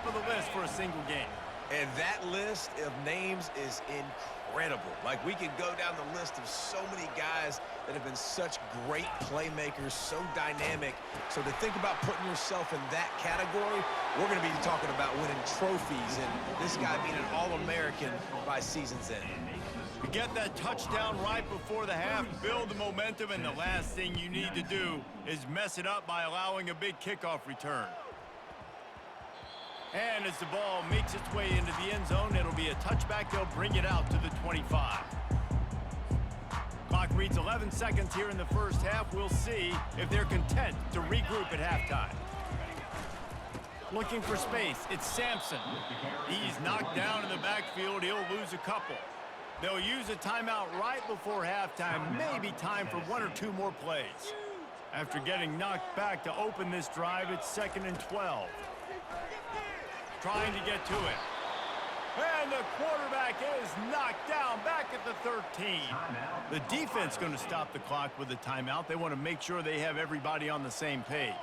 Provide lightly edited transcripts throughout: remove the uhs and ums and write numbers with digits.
top of the list for a single game. And that list of names is incredible. Like, we can go down the list of so many guys that have been such great playmakers, so dynamic. So to think about putting yourself in that category, we're going to be talking about winning trophies and this guy being an All-American by season's end. You get that touchdown right before the half, build the momentum, and the last thing you need to do is mess it up by allowing a big kickoff return. And as the ball makes its way into the end zone, it'll be a touchback. They'll bring it out to the 25. Clock reads 11 seconds here in the first half. We'll see if they're content to regroup at halftime. Looking for space, it's Sampson. He's knocked down in the backfield. He'll lose a couple. They'll use a timeout right before halftime. Maybe time for one or two more plays. After getting knocked back to open this drive, it's 2nd and 12. Trying to get to it. And the quarterback is knocked down back at the 13. The defense going to stop the clock with a timeout. They want to make sure they have everybody on the same page.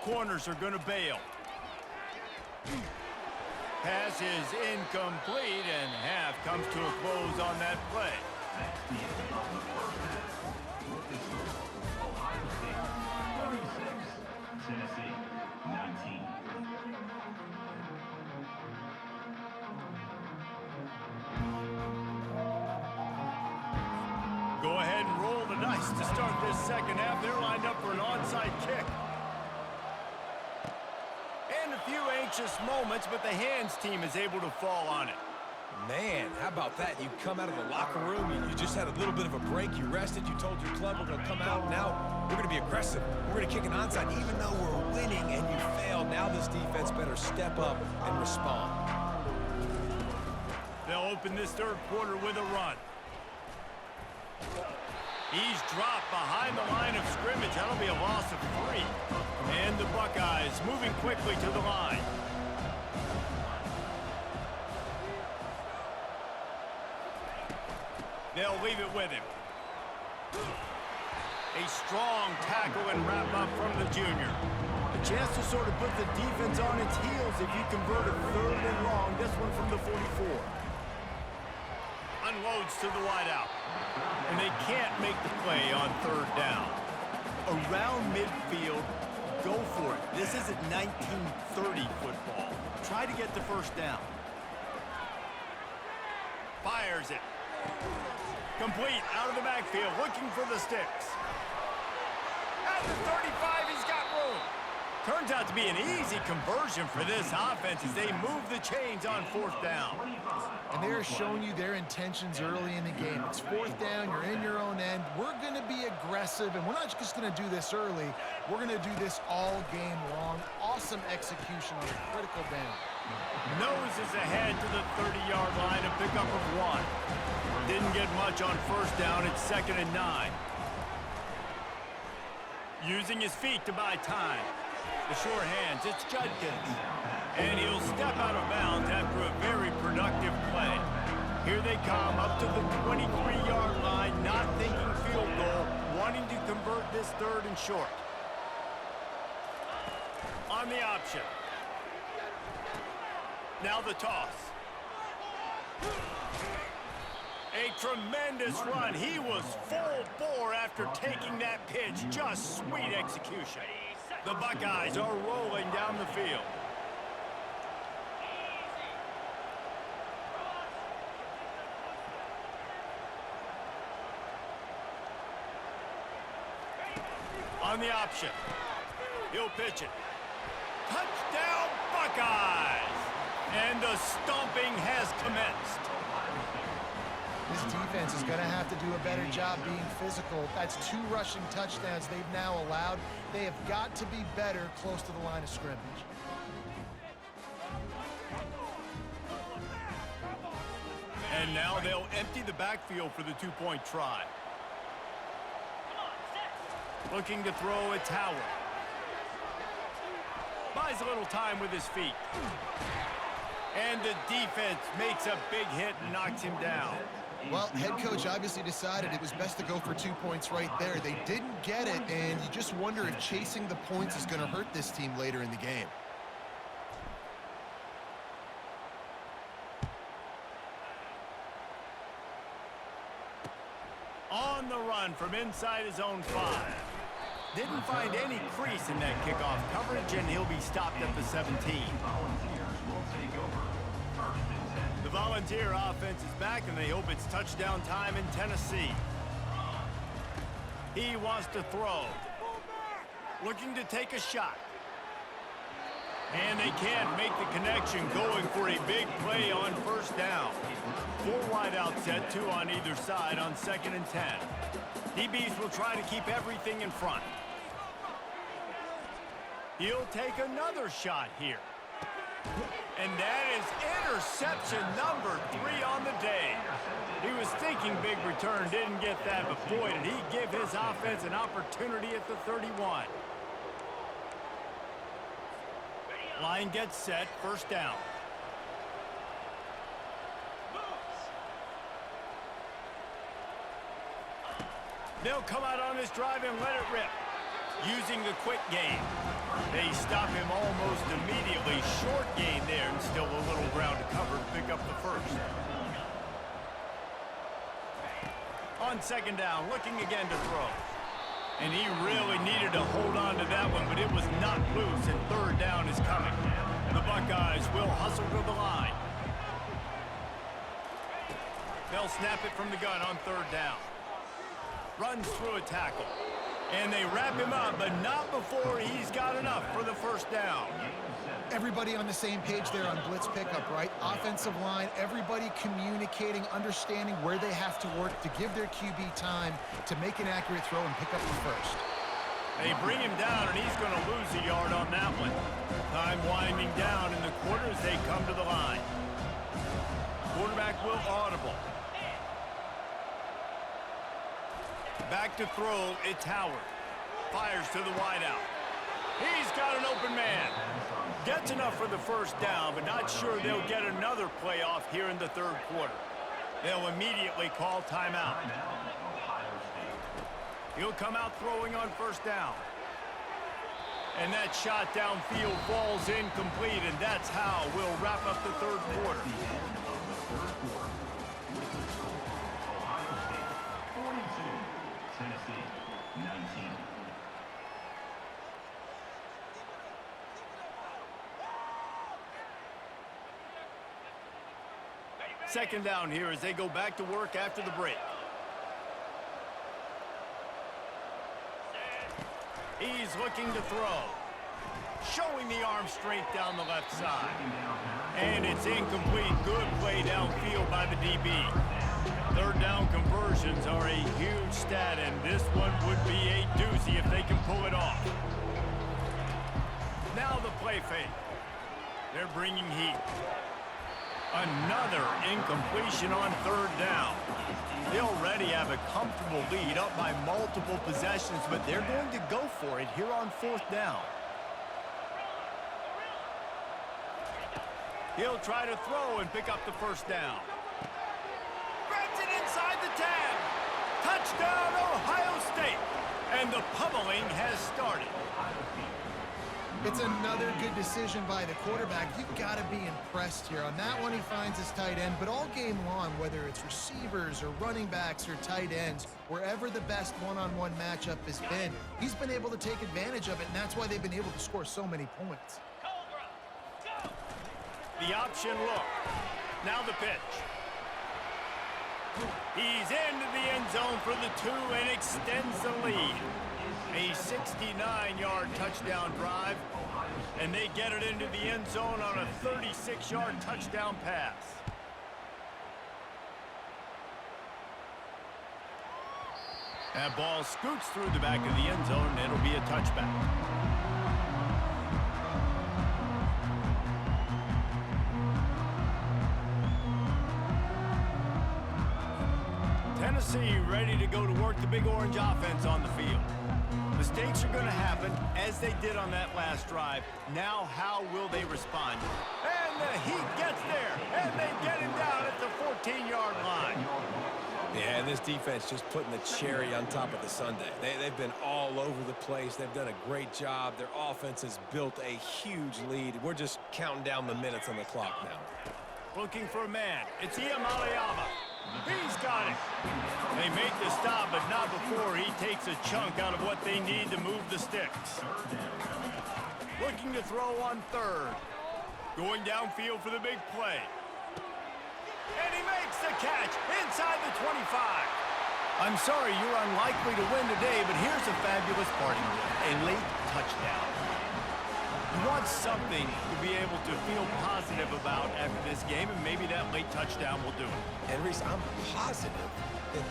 Corners are going to bail. Pass is incomplete, and half comes to a close on that play. Go ahead and roll the dice to start this second half. They're lined up for an onside kick. And a few anxious moments, but the hands team is able to fall on it. Man, how about that? You come out of the locker room, you just had a little bit of a break, you rested, you told your club we're going to come out, now we're going to be aggressive. We're going to kick an onside, even though we're winning and you failed. Now this defense better step up and respond. They'll open this third quarter with a run. He's dropped behind the line of scrimmage. That'll be a loss of 3. And the Buckeyes moving quickly to the line. They'll leave it with him. A strong tackle and wrap up from the junior. A chance to sort of put the defense on its heels if you convert a 3rd and long. This one from the 44. Unloads to the wideout. And they can't make the play on 3rd down. Around midfield, go for it. This isn't 1930 football. Try to get the first down. Fires it. Complete out of the backfield, looking for the sticks. At the 35, he's got room. Turns out to be an easy conversion for this offense as they move the chains on 4th down. And they're showing you their intentions early in the game. It's 4th down, you're in your own end. We're going to be aggressive, and we're not just going to do this early. We're going to do this all game long. Awesome execution on a critical down. Noses ahead to the 30-yard line, a pickup of 1. Didn't get much on 1st down. It's 2nd and 9. Using his feet to buy time. The sure hands, it's Judkins. And he'll step out of bounds after a very productive play. Here they come up to the 23-yard line, not thinking field goal, wanting to convert this 3rd and short. On the option. Now the toss. A tremendous run. He was full bore after taking that pitch. Just sweet execution. The Buckeyes are rolling down the field. On the option. He'll pitch it. Touchdown, Buckeyes! And the stomping has commenced. This defense is going to have to do a better job being physical. That's 2 rushing touchdowns they've now allowed. They have got to be better close to the line of scrimmage. And now they'll empty the backfield for the 2-point try. Looking to throw, it's Howard. Buys a little time with his feet. And the defense makes a big hit and knocks him down. Well, head coach obviously decided it was best to go for 2 points right there. They didn't get it, and you just wonder if chasing the points is going to hurt this team later in the game. On the run from inside his own 5. Didn't find any crease in that kickoff coverage, and he'll be stopped at the 17. The Volunteer offense is back, and they hope it's touchdown time in Tennessee. He wants to throw. Looking to take a shot. And they can't make the connection, going for a big play on first down. 4 wide out set, 2 on either side on 2nd and 10. DBs will try to keep everything in front. He'll take another shot here. And that is interception number 3 on the day. He was thinking big return, didn't get that, but boy, did he give his offense an opportunity at the 31. Line gets set, first down. They'll come out on this drive and let it rip. Using the quick game. They stop him almost immediately. Short gain there, and still a little ground to cover to pick up the first. On 2nd down, looking again to throw. And he really needed to hold on to that one, but it was not loose, and 3rd down is coming. The Buckeyes will hustle to the line. They'll snap it from the gun on 3rd down. Runs through a tackle. And they wrap him up, but not before he's got enough for the first down. Everybody on the same page there on blitz pickup, right? Offensive line, everybody communicating, understanding where they have to work to give their QB time to make an accurate throw and pick up the first. They bring him down, and he's going to lose a yard on that one. Time winding down in the quarter as they come to the line. Quarterback will audible. Back to throw, it's Howard. Fires to the wideout. He's got an open man. Gets enough for the first down, but not sure they'll get another play off here in the 3rd quarter. They'll immediately call timeout. He'll come out throwing on first down. And that shot downfield falls incomplete, and that's how we'll wrap up the 3rd quarter. Second down here as they go back to work after the break. He's looking to throw. Showing the arm strength down the left side. And it's incomplete. Good play downfield by the DB. 3rd down conversions are a huge stat, and this one would be a doozy if they can pull it off. Now the play fake. They're bringing heat. Another incompletion on 3rd down. They already have a comfortable lead, up by multiple possessions, but they're going to go for it here on 4th down. He'll try to throw and pick up the first down. Grabs it inside the 10. Touchdown, Ohio State. And the pummeling has started. It's another good decision by the quarterback. You've got to be impressed here. On that one, he finds his tight end, but all game long, whether it's receivers or running backs or tight ends, wherever the best one-on-one matchup has been, he's been able to take advantage of it, and that's why they've been able to score so many points. The option look. Now the pitch. He's into the end zone for the 2 and extends the lead. A 69-yard touchdown drive, and they get it into the end zone on a 36-yard touchdown pass. That ball scoots through the back of the end zone, and it'll be a touchback. Tennessee ready to go to work the Big Orange offense on the field. Mistakes are going to happen, as they did on that last drive. Now, how will they respond? And the Heat gets there, and they get him down at the 14-yard line. Yeah, and this defense just putting the cherry on top of the sundae. They've been all over the place. They've done a great job. Their offense has built a huge lead. We're just counting down the minutes on the clock now. Looking for a man. It's Iam Aliava. He's got it. They make the stop, but not before he takes a chunk out of what they need to move the sticks. Looking to throw on third. Going downfield for the big play. And he makes the catch inside the 25. I'm sorry you're unlikely to win today, but here's a fabulous parting gift. A late touchdown. You want something to be able to feel positive about after this game, and maybe that late touchdown will do it. And Reese, I'm positive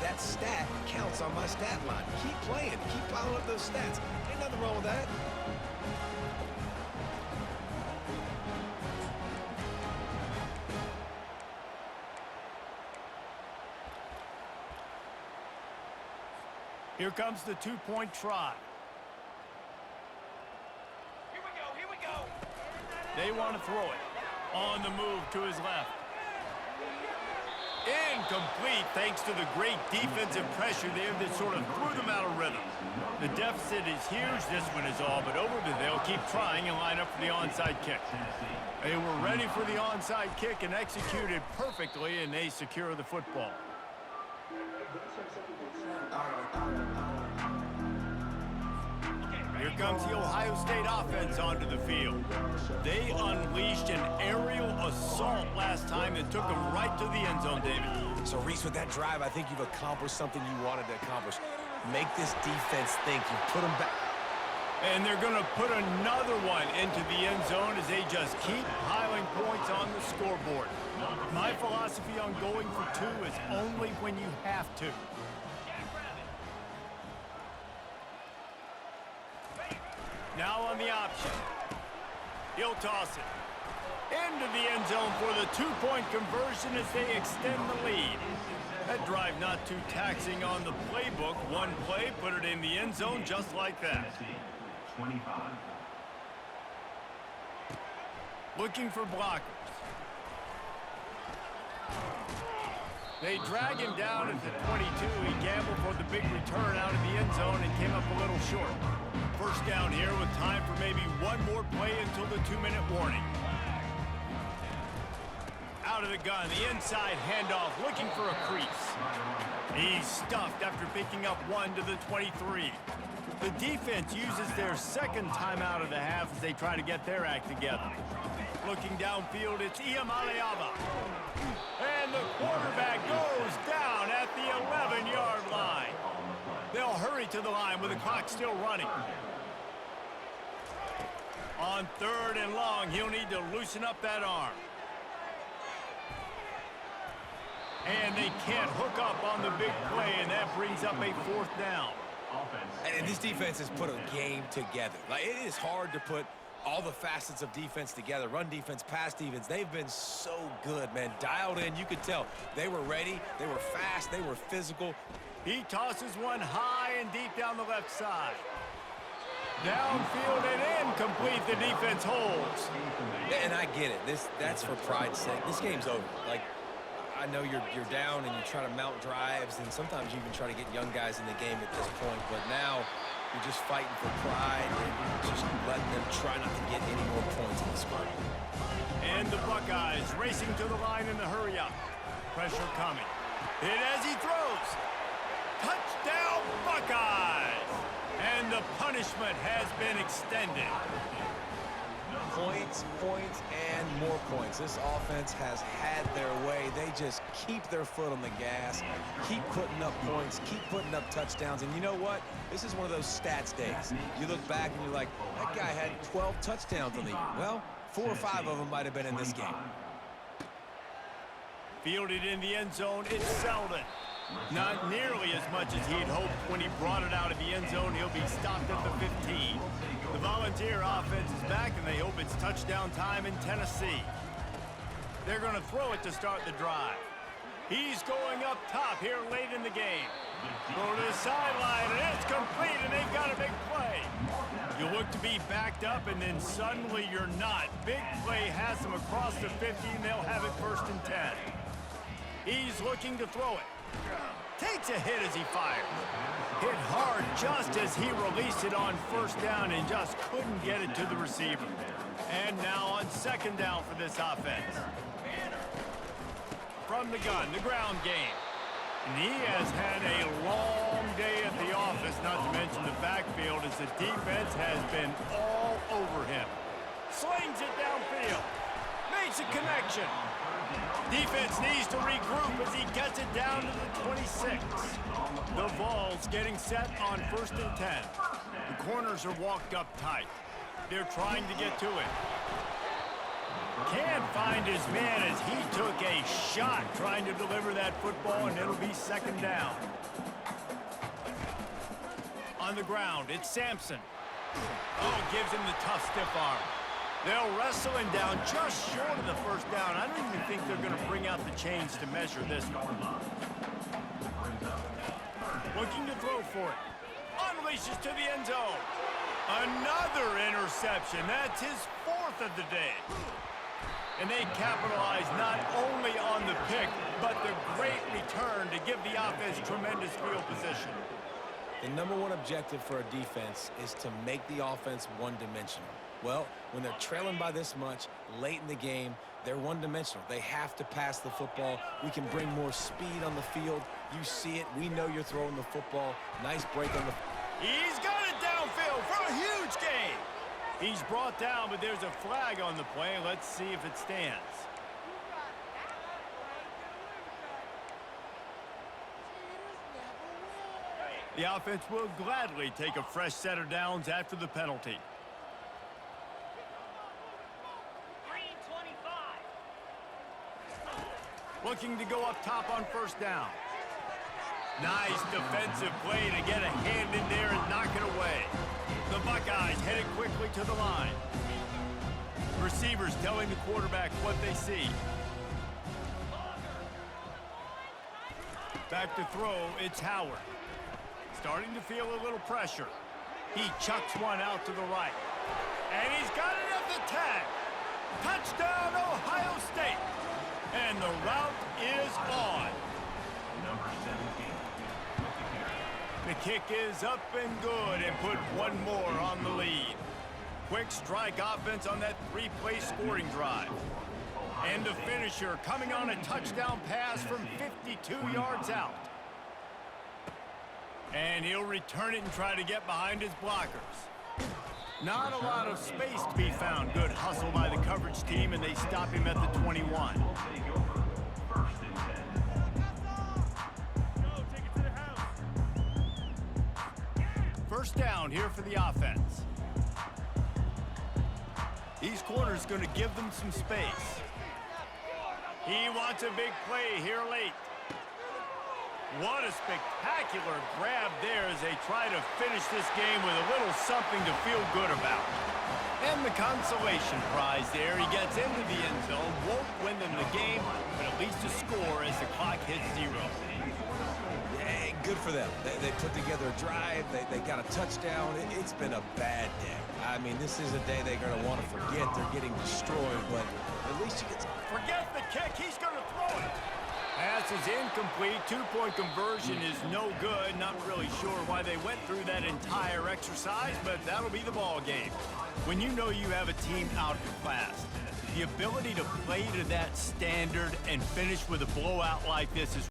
that stat counts on my stat line. Keep playing. Keep piling up those stats. Ain't nothing wrong with that. Here comes the two-point try. Here we go. They want to throw it. On the move to his left. Incomplete thanks to the great defensive pressure there that sort of threw them out of rhythm. The deficit is huge. This one is all but over, but they'll keep trying and line up for the onside kick. They were ready for the onside kick and executed perfectly, and they secure the football. Here comes the Ohio State offense onto the field. They unleashed an aerial assault last time that took them right to the end zone, David. So, Reese, with that drive, I think you've accomplished something you wanted to accomplish. Make this defense think. You put them back. And they're going to put another one into the end zone as they just keep piling points on the scoreboard. My philosophy on going for two is only when you have to. Now on the option. He'll toss it. Into the end zone for the two-point conversion as they extend the lead. That drive not too taxing on the playbook. One play, put it in the end zone just like that. 25. Looking for blockers. They drag him down at the 22. He gambled for the big return out of the end zone and came up a little short. First down here with time for maybe one more play until the 2-minute warning. Out of the gun, the inside handoff, looking for a crease. He's stuffed after picking up one to the 23. The defense uses their second timeout of the half as they try to get their act together. Looking downfield, it's Iamaleava. And the quarterback goes down at the 11-yard line. They'll hurry to the line with the clock still running. On third and long, he'll need to loosen up that arm. And they can't hook up on the big play, and that brings up a fourth down. And this defense has put a game together. Like, it is hard to put all the facets of defense together. Run defense, pass defense. They've been so good, man. Dialed in. You could tell they were ready. They were fast. They were physical. He tosses one high and deep down the left side. Downfield and incomplete. The defense holds. And I get it. That's for pride's sake. This game's over. Like, I know you're down and you try to mount drives, and sometimes you even try to get young guys in the game at this point. But now you're just fighting for pride and just letting them try not to get any more points in this game. And the Buckeyes racing to the line in the hurry up. Pressure coming. Hit as he throws. Touchdown, Buckeyes! And the punishment has been extended. Points, and more points. This offense has had their way. They just keep their foot on the gas, keep putting up points, keep putting up touchdowns. And you know what? This is one of those stats days. You look back and you're like, that guy had 12 touchdowns on the year. Well, 4 or 5 of them might have been in this game. Fielded in the end zone, it's Selden. Not nearly as much as he'd hoped when he brought it out of the end zone. He'll be stopped at the 15. The Volunteer offense is back, and they hope it's touchdown time in Tennessee. They're going to throw it to start the drive. He's going up top here late in the game. Throw to the sideline, and it's complete, and they've got a big play. You look to be backed up, and then suddenly you're not. Big play has them across the 50, and they'll have it 1st and 10. He's looking to throw it. Takes a hit as he fires. Hit hard just as he released it on 1st down and just couldn't get it to the receiver. And now on 2nd down for this offense. From the gun, the ground game. And he has had a long day at the office, not to mention the backfield, as the defense has been all over him. Slings it downfield. Makes a connection. Defense needs to regroup as he gets it down to the 26. The Vols getting set on 1st and 10. The corners are walked up tight. They're trying to get to it. Can't find his man as he took a shot trying to deliver that football, and it'll be 2nd down. On the ground, it's Sampson. Oh, gives him the tough stiff arm. They'll wrestle him down just short of the 1st down. I don't even think they're going to bring out the chains to measure this one. Looking to throw for it. Unleashes to the end zone. Another interception. That's his 4th of the day. And they capitalize not only on the pick, but the great return to give the offense tremendous field position. The #1 objective for a defense is to make the offense one-dimensional. Well, when they're trailing by this much late in the game, they're one-dimensional. They have to pass the football. We can bring more speed on the field. You see it. We know you're throwing the football. Nice break on the... He's got it downfield for a huge gain. He's brought down, but there's a flag on the play. Let's see if it stands. The offense will gladly take a fresh set of downs after the penalty. Looking to go up top on 1st down. Nice defensive play to get a hand in there and knock it away. The Buckeyes headed quickly to the line. Receivers telling the quarterback what they see. Back to throw, it's Howard. Starting to feel a little pressure. He chucks one out to the right. And he's got it at the tag. Touchdown, Ohio State. And the route is on. The kick is up and good, and put one more on the lead. Quick strike offense on that 3-play scoring drive. And the finisher coming on a touchdown pass from 52 yards out. And he'll return it and try to get behind his blockers. Not a lot of space to be found. Good hustle by the coverage team, and they stop him at the 21. First down here for the offense. These corners going to give them some space. He wants a big play here late. What a spectacular grab there as they try to finish this game with a little something to feel good about. And the consolation prize there. He gets into the end zone, won't win them the game, but at least a score as the clock hits 0. Hey, good for them. They put together a drive. They got a touchdown. It's been a bad day. I mean, this is a day they're going to want to forget. They're getting destroyed, but at least you get some... Forget the kick. He's going to throw it. Pass is incomplete. 2-point conversion is no good. Not really sure why they went through that entire exercise, but that'll be the ball game. When you know you have a team outclassed, the ability to play to that standard and finish with a blowout like this is